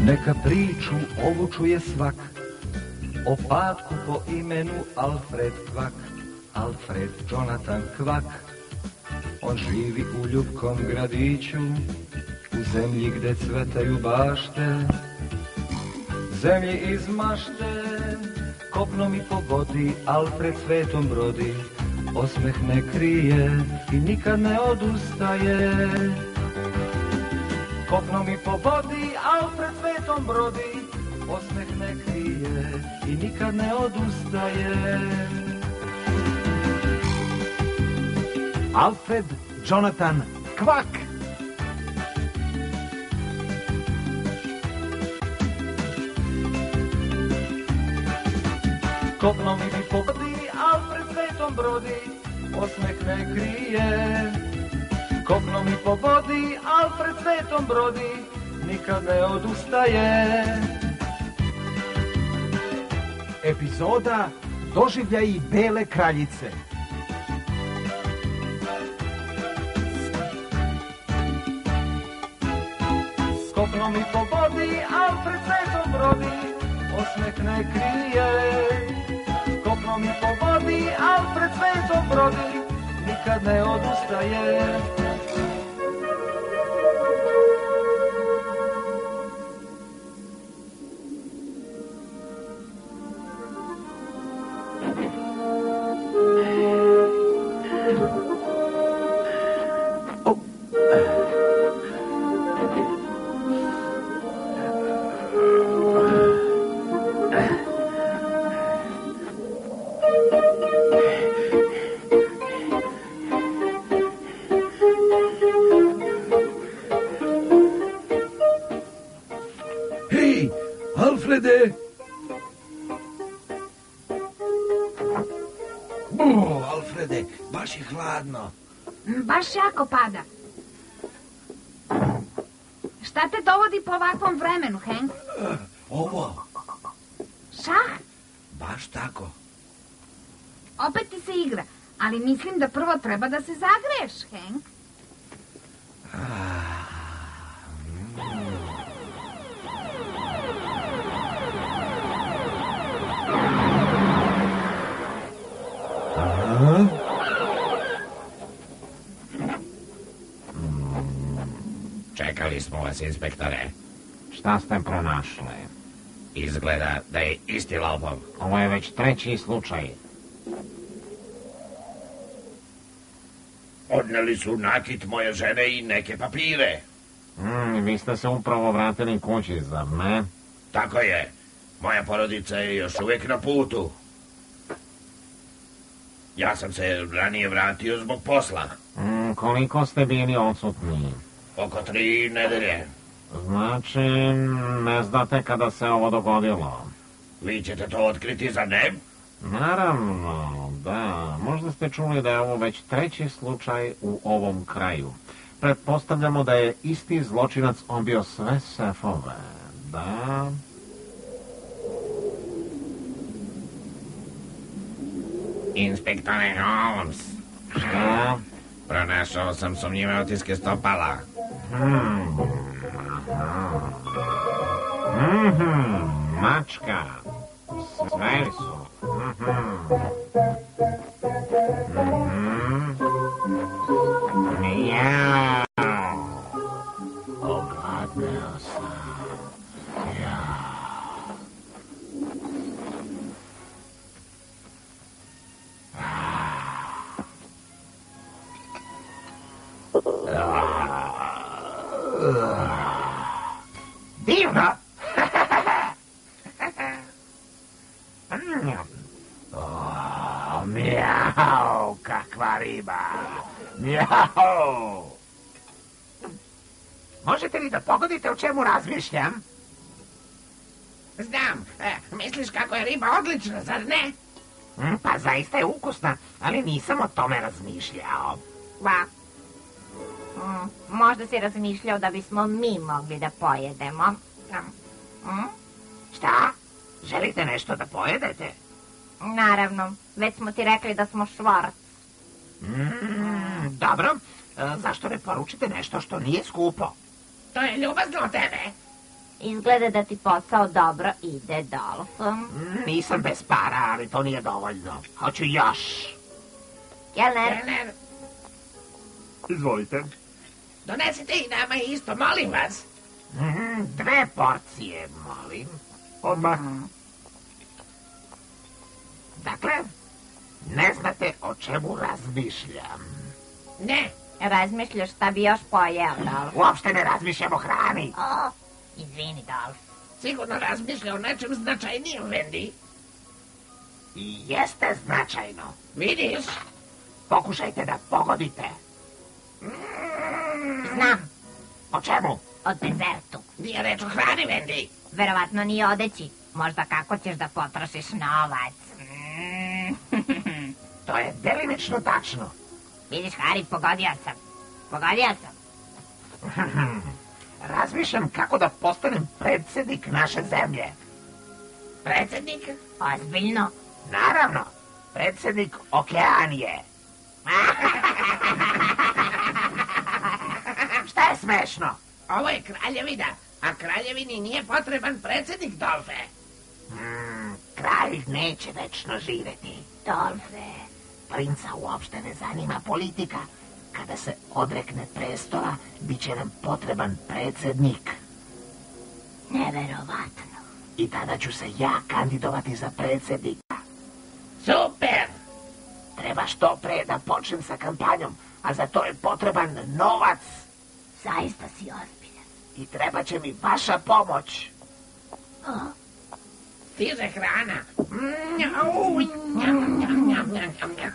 Neka priču ovu čuje svak, o patku po imenu Alfred Kvak, Alfred Jonathan Kvak. On živi u ljubkom gradiću, u zemlji gde cvetaju bašte, zemlji iz mašte. Kopnom i po vodi Alfred svetom brodi, osmeh ne krije i nikad ne odustaje. Kopnom i po vodi Alfred svetom brodi, osmeh ne krije i nikad ne odustaje. Alfred Jonathan Kvak. Kopnom i po vodi Alfred svetom brodi, osmeh ne krije. Kopnom i po vodi Alfred svetom brodi, nikad ne odustaje. Epizoda Doživljaji Bele kraljice. Kopnom i po vodi Alfred svetom brodi, osmeh ne krije. Kopnom i po vodi Alfred svetom brodi, nikad ne odustaje. Hej, Alfrede! Alfrede, baš je hladno. Baš jako pada. Šta te dovodi po ovakvom vremenu, Hank? Ovo, Šah? baš tako. Opet ti se igra, ali mislim da prvo treba da se zagreješ, Hank. Čekali smo vas, inspektore. Šta ste pronašli? Izgleda da je isti lopov. Ovo je već treći slučaj. Odneli su nakit moje žene i neke papire. Vi ste se upravo vratili kući, zar ne? Tako je. Moja porodica je još uvijek na putu. Ja sam se ranije vratio zbog posla. Koliko ste bili odsutni? Oko 3 nedelje. Znači, ne znate kada se ovo dogodilo? Vi ćete to otkriti, zar ne? Naravno, da. Možda ste čuli da je ovo već treći slučaj u ovom kraju. Pretpostavljamo da je isti zločinac obio sve sefove. Da. Inspektore Holmes. Šta? Pronašao sam sumnjive otiske stopala. Mačka. Sve su. Mijau. Ogladneo sam. Divno! Mijau, kakva riba! Mijau! Možete li da pogodite o čemu razmišljam? Znam, misliš kako je riba odlična, zar ne? Pa zaista je ukusna, ali nisam o tome razmišljao. Va. Možda si razmišljao da bismo mi mogli da pojedemo. Šta? Želite nešto da pojedete? Naravno, već smo ti rekli da smo švarc. Dobro, zašto ne poručite nešto što nije skupo? To je ljubazno od tebe. Izgleda da ti posao dobro ide, Dolf. Nisam bez para, ali to nije dovoljno. Hoću još. Kelner, Kelner, Izvolite. donesite i nama isto, molim vas. 2 porcije, molim. Odmah. Dakle, ne znate o čemu razmišljam. Ne, razmišljaš šta bi još pojeo, Dolf? Uopšte ne razmišljam o hrani. O, izvini, Dolf. sigurno razmišlja o nečem značajnijem, Wendy. I jeste značajno. Vidiš? Pokušajte da pogodite. Znam, O čemu? o dezertu. Nije reč o hrani, Wendy. Verovatno ni odeći. Možda kako ćeš da potrošiš novac. To je delimično tačno. Vidiš, Harry, pogodio sam. Pogodio sam. Razmišljam kako da postanem predsjednik naše zemlje. Predsjednik? Ozbiljno. Naravno, predsjednik Okeanije. Šta je smešno? Ovo je kraljevina, a kraljevini nije potreban predsjednik, Dolfe. Kralj neće večno živjeti. Dolfe. Princa uopšte ne zanima politika. Kada se odrekne prestola, bit će nam potreban predsjednik. Neverovatno. I tada ću se ja kandidovati za predsjednika. Super! Treba što pre da počnem sa kampanjom, a za to je potreban novac. Zaista si ozbiljan. I treba će mi vaša pomoć. Stiže hrana. Njau, njam, njam, njam, njam, njam, njam.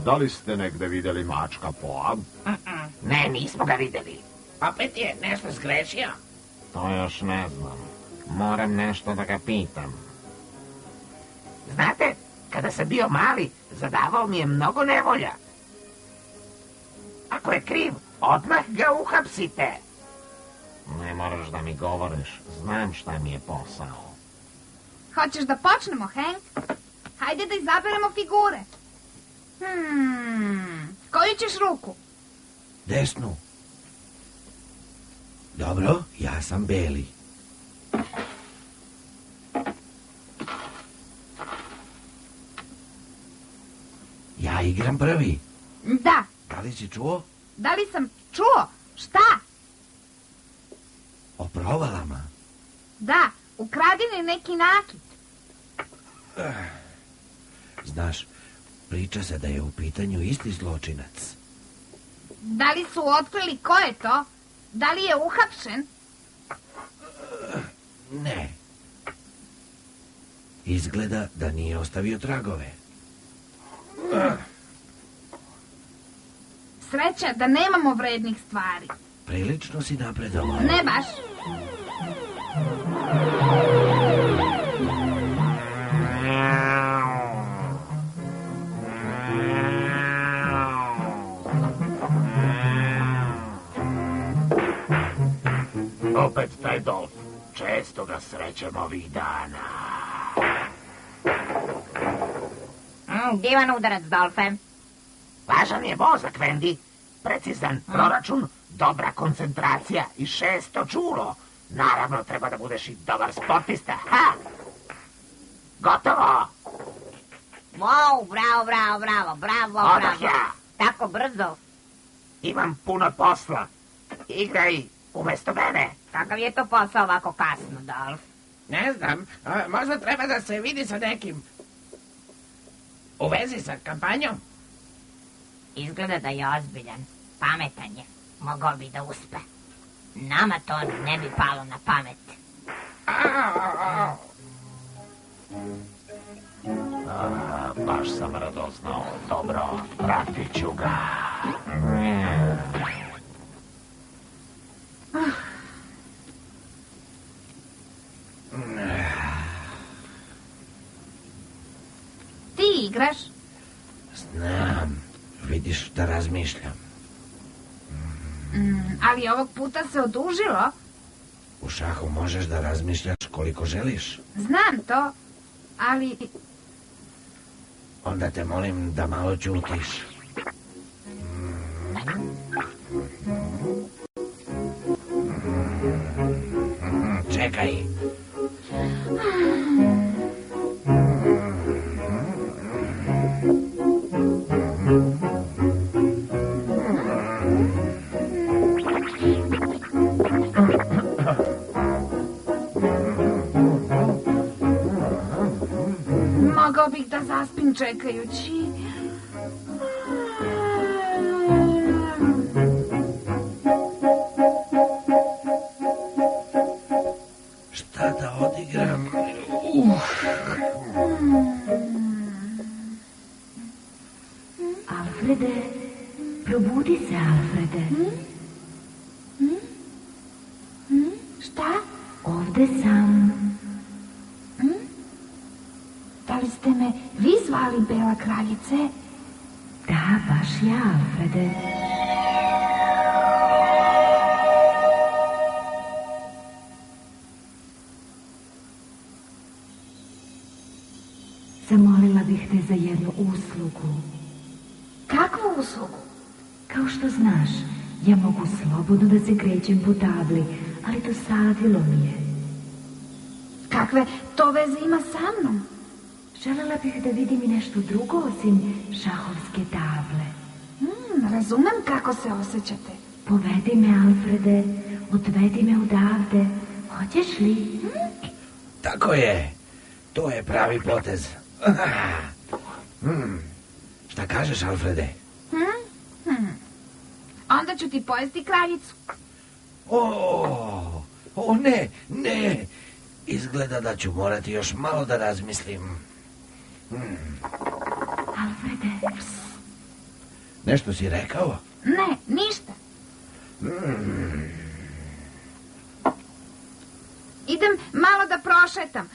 Da li ste negde vidjeli mačka poa? Ne, nismo ga vidjeli. Opet je nešto zgrešio. To još ne znam. Moram nešto da ga pitam. Znate, kada sam bio mali, zadavao mi je mnogo nevolja. Ako je kriv, odmah ga uhapsite. Ne moraš da mi govoriš. Znam šta mi je posao. Hoćeš da počnemo, Hank? Hajde da izaberemo figure. Koju ćeš ruku? Desnu. Dobro, ja sam beli. Ja igram prvi. Da. Da li si čuo? Da li sam čuo? Šta? O provalama. Da, ukradeni neki nakit. Znaš, priča se da je u pitanju isti zločinac. Da li su otkrili ko je to? Da li je uhapšen? Ne. Izgleda da nije ostavio tragove. Sreća da nemamo vrednih stvari. Prilično si napredovao. Ne baš. Opet taj Dolf. Često ga srećem ovih dana. Divan udarac, Dolfe. Važan je mozak, Wendy. Precizan proračun, dobra koncentracija i 600 čulo. Naravno, treba da budeš i dobar sportista. Ha! Gotovo! Wow, bravo. Odah ja. Tako brzo. Imam puno posla. Igraj umjesto mene. Kakav je to posao ovako kasno, Dolf? Ne znam, možda treba da se vidi sa nekim u vezi sa kampanjom. Izgleda da je ozbiljan. Pametan je. Mogao bi da uspe. Nama to ne bi palo na pamet. Baš sam radoznao. Dobro, pratit ću ga. Ti igraš? Znam. Vidiš, da razmišljam. Ali ovog puta se odužilo. U šahu možeš da razmišljaš koliko želiš. Znam to, ali... Onda te molim da malo ćutiš. Čekaj. Mogao bih da zaspim čekajući. Šta da odigram? Alfrede, probudi se, Alfrede. Šta? Ovde sam. Da li ste me vi zvali, Bela kraljice? Da, baš ja, Alfrede. Zamolila bih te za jednu uslugu. Kakvu uslugu? Kao što znaš, ja mogu slobodno da se krećem po tabli, ali dosadilo mi je. Kakve to veze ima sa mnom? Želela bih da vidim i nešto drugo osim šahovske table. Razumem kako se osjećate. Povedi me, Alfrede, odvedi me odavde. Hoćeš li? Tako je. To je pravi potez. Šta kažeš, Alfrede? Onda ću ti pojesti kraljicu. O, ne. Izgleda da ću morati još malo da razmislim. Alfrede. Nešto si rekao? Ne, ništa. Idem malo da prošetam.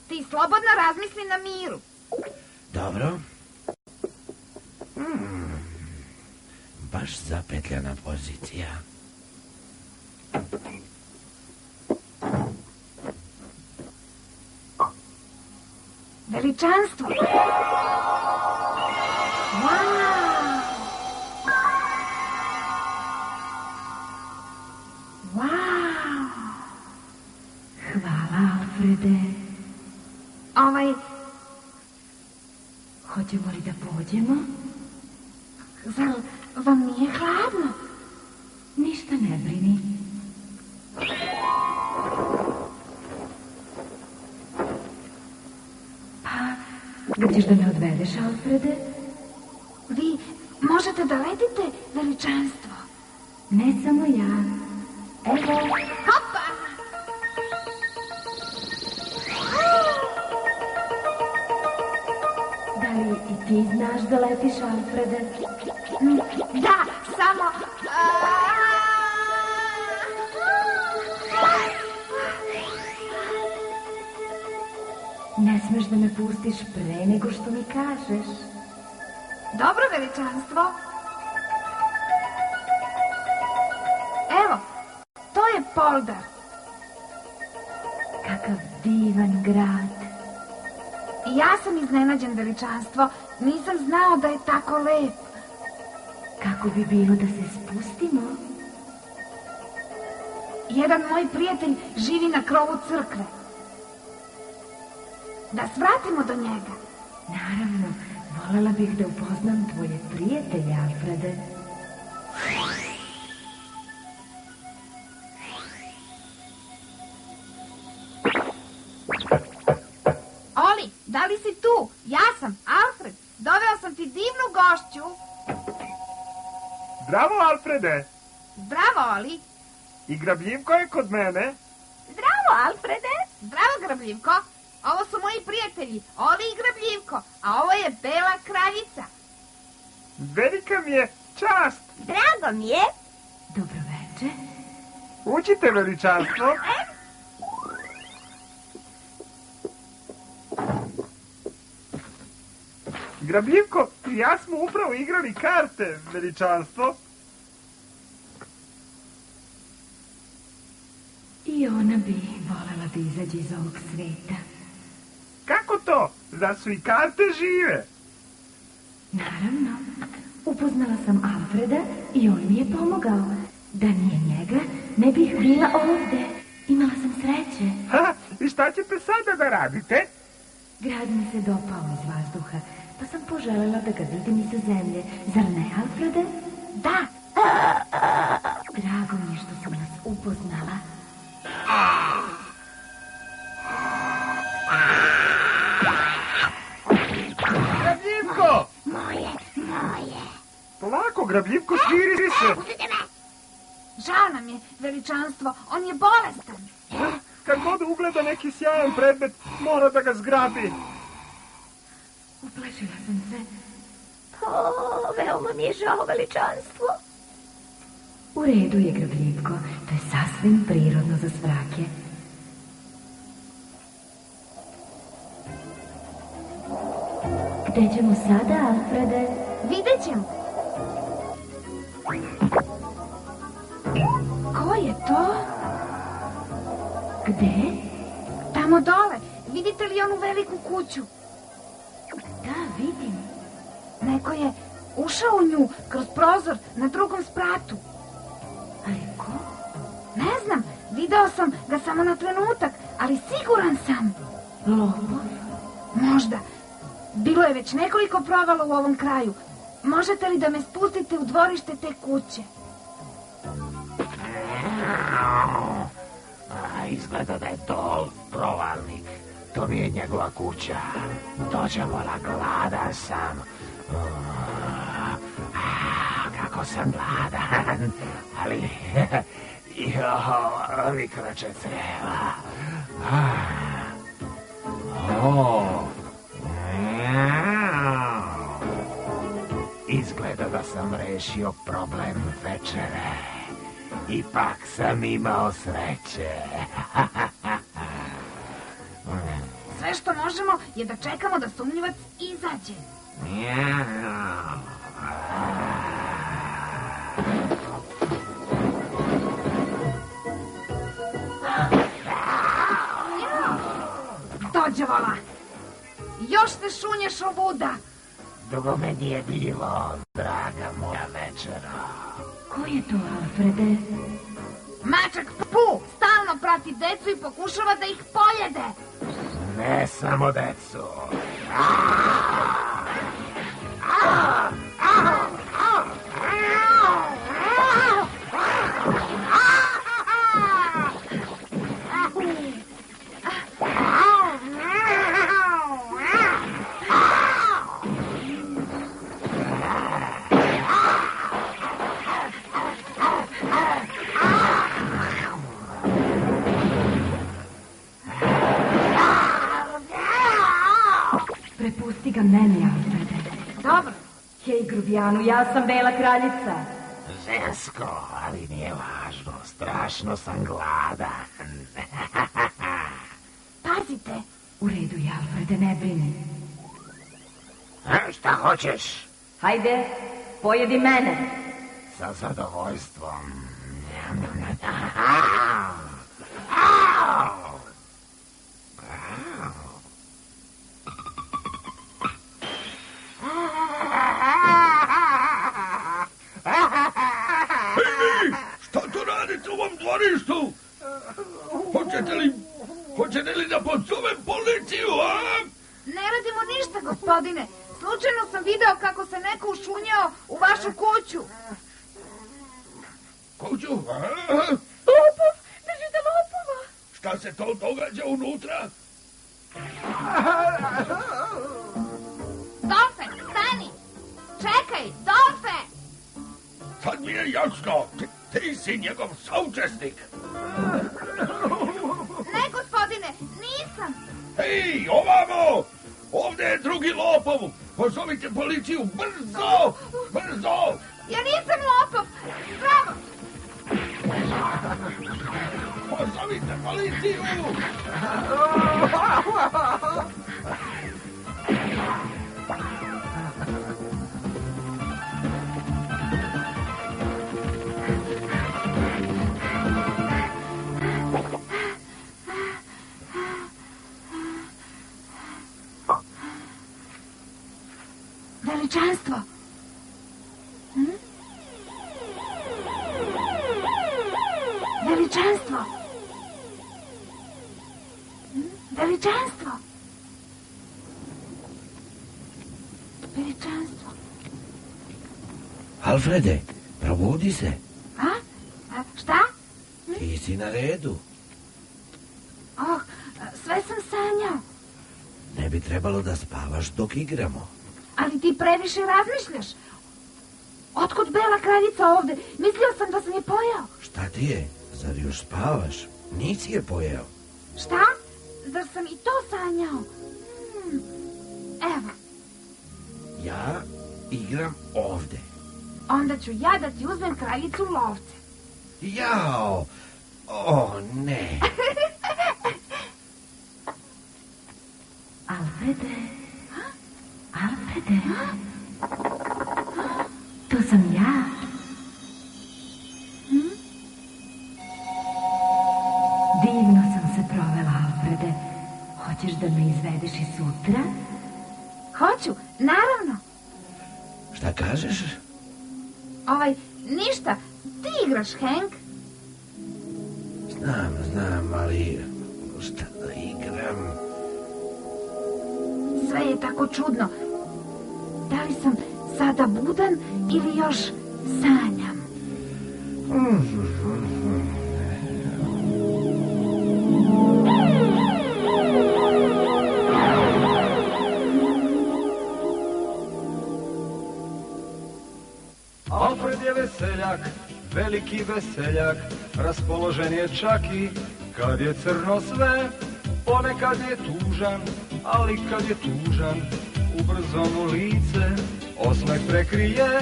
Ti slobodno razmisli na miru. Dobro. Baš zapetljana pozicija. Veličanstvo. Wow. Hvala, Alfrede. Hoćemo li da pođemo? Zar vam nije hladno? Ništa ne brini. Pa, gdje ćeš da me odvedeš, Alfrede? Vi možete da letite, veličanstvo. Ne samo ja. Evo. Hopa! Da li i ti znaš da letiš, Alfrede? Da, samo... Ne smeš da me pustiš pre nego što mi kažeš. Dobro, veličanstvo. Evo, to je Poldar. Kakav divan grad. I ja sam iznenađen, veličanstvo. Nisam znao da je tako lep. Kako bi bilo da se spustimo? Jedan moj prijatelj živi na krovu crkve. Da svratimo do njega. Naravno, voljela bih da upoznam tvoje prijatelje, Alfrede. Oli, da li si tu? Ja sam, Alfred. Doveo sam ti divnu gošću. Zdravo, Alfrede. Zdravo, Oli. I Grabljivko je kod mene. Zdravo, Alfrede. Zdravo, Grabljivko. Ovo su moji prijatelji, Oli i Grabljivko, a ovo je Bela kraljica. Velika mi je čast. Drago mi je. Dobro večer. Učite, veličanstvo. Grabljivko i ja smo upravo igrali karte, veličanstvo. I ona bi voljela da izađe iz ovog sveta. Kako to? Zar su i karte žive? Naravno. Upoznala sam Alfreda i on mi je pomogao. Da nije njega, ne bih bila ovde. Imala sam sreće. Ha, i šta ćete sada da radite? Grad mi se dopao iz vazduha, pa sam poželjela da ga vidim iza zemlje. Zar ne, Alfrede? Da. Drago mi je što sam vas upoznala. Grabljivko! Moje. Polako, Grabljivko, smiri se. Pustite me! Žao nam je, veličanstvo, on je bolestan. Kad god ugleda neki sjajan predmet, mora da ga zgrabi. Uplašila sam se. Veoma mi je žao, veličanstvo. U redu je, Grabljivko. To je sasvim prirodno za svrake. Gde ćemo sada, Alfrede? Vidjet ćemo. Ko je to? Gde? Tamo dole. Vidite li onu veliku kuću? Da, vidim. Neko je ušao u nju kroz prozor na drugom spratu. Ali ko? Ne znam, video sam ga samo na trenutak, ali siguran sam. Lopov? Možda. Bilo je već nekoliko provala u ovom kraju. Možete li da me spustite u dvorište te kuće? Izgleda da je to provalnik. To mi je njegova kuća. Dođevola, gladan sam. Kako sam gladan. Ali... mi kraće creva. Izgleda da sam rešio problem večere. Ipak sam imao sreće. Sve što možemo je da čekamo da sumnjivac izađe. Dođevola! Još se šunješ ovuda! Dugo me nije bilo, draga moja večera. Ko je to, Alfrede? Mačak Pu stalno prati decu i pokušava da ih pojede. Ne samo decu. Prepusti ga meni, Alfrede. Dobro. Hej, grubijanu, ja sam Bela kraljica. Žensko, ali nije važno. Strašno sam gladan. Pazite. U redu je, Alfrede, ne brini. Šta hoćeš? Hajde, pojedi mene. Sa zadovoljstvom. Šta to radite u ovom dvorištu? Hoćete li da pozovem policiju, a? Ne radimo ništa, gospodine. Slučajno sam video kako se neko ušunjao u vašu kuću. Kuću? Lopov! Držite lopova! Šta se to događa unutra? Dolfe, stani! Čekaj, Dolfe! Sad mi je jasno. Ti si njegov saučesnik. Ne, gospodine, nisam. Hej, ovamo! Ovdje je drugi lopov. Pozovite policiju, brzo! Brzo! Ja nisam lopov. Bravo! Pozovite policiju! Veličanstvo. Veličanstvo. Veličanstvo. Alfrede, probudi se. Šta? Ti si na redu. Oh, sve sam sanjao. Ne bi trebalo da spavaš dok igramo. Ali ti previše razmišljaš. Otkud bela kraljica ovde? Mislio sam da sam je pojeo. Šta ti je? Zar još spavaš? Nisi je pojeo. Šta? Zar sam i to sanjao? Evo. Ja igram ovde. Onda ću ja da ti uzmem kraljicu lovce. Jao! O, ne! Alfrede? Alfrede? To sam ja. Divno sam se provela, Alfrede. Hoćeš da me izvedeš i sutra? Hoću, naravno. Šta kažeš? Ništa. Ti igraš, Hank. Znam, ali šta da igram? Sve je tako čudno. Da li sam sada budan ili još sanjam? Alfred je veseljak, veliki veseljak, raspoložen je čak i kad je crno sve. Ponekad je tužan, ali kad je tužan, ubrzo mu lice osmeh prekrije.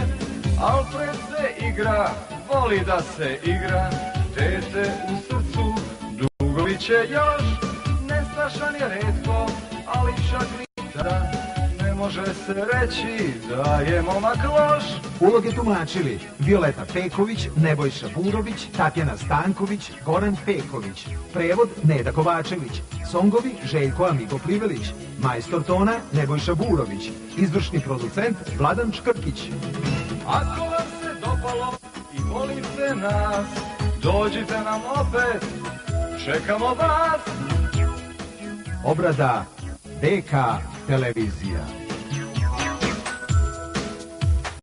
Alfred se igra, voli da se igra, dete u srcu dugo biće još. Nestašan je retko, ali čak ni tada ne može se reći da je momak loš. Uloge tumačili Violeta Peković, Nebojša Burović, Tatjana Stanković, Goran Peković. Prevod Neda Kovačević. Songovi Željko Amigo Plivelić. Majstor tona Nebojša Burović. Izvršni producent Vladan Škrkić. Ako vam se dopalo i volite nas, dođite nam opet, čekamo vas. Obrada DK Televizija.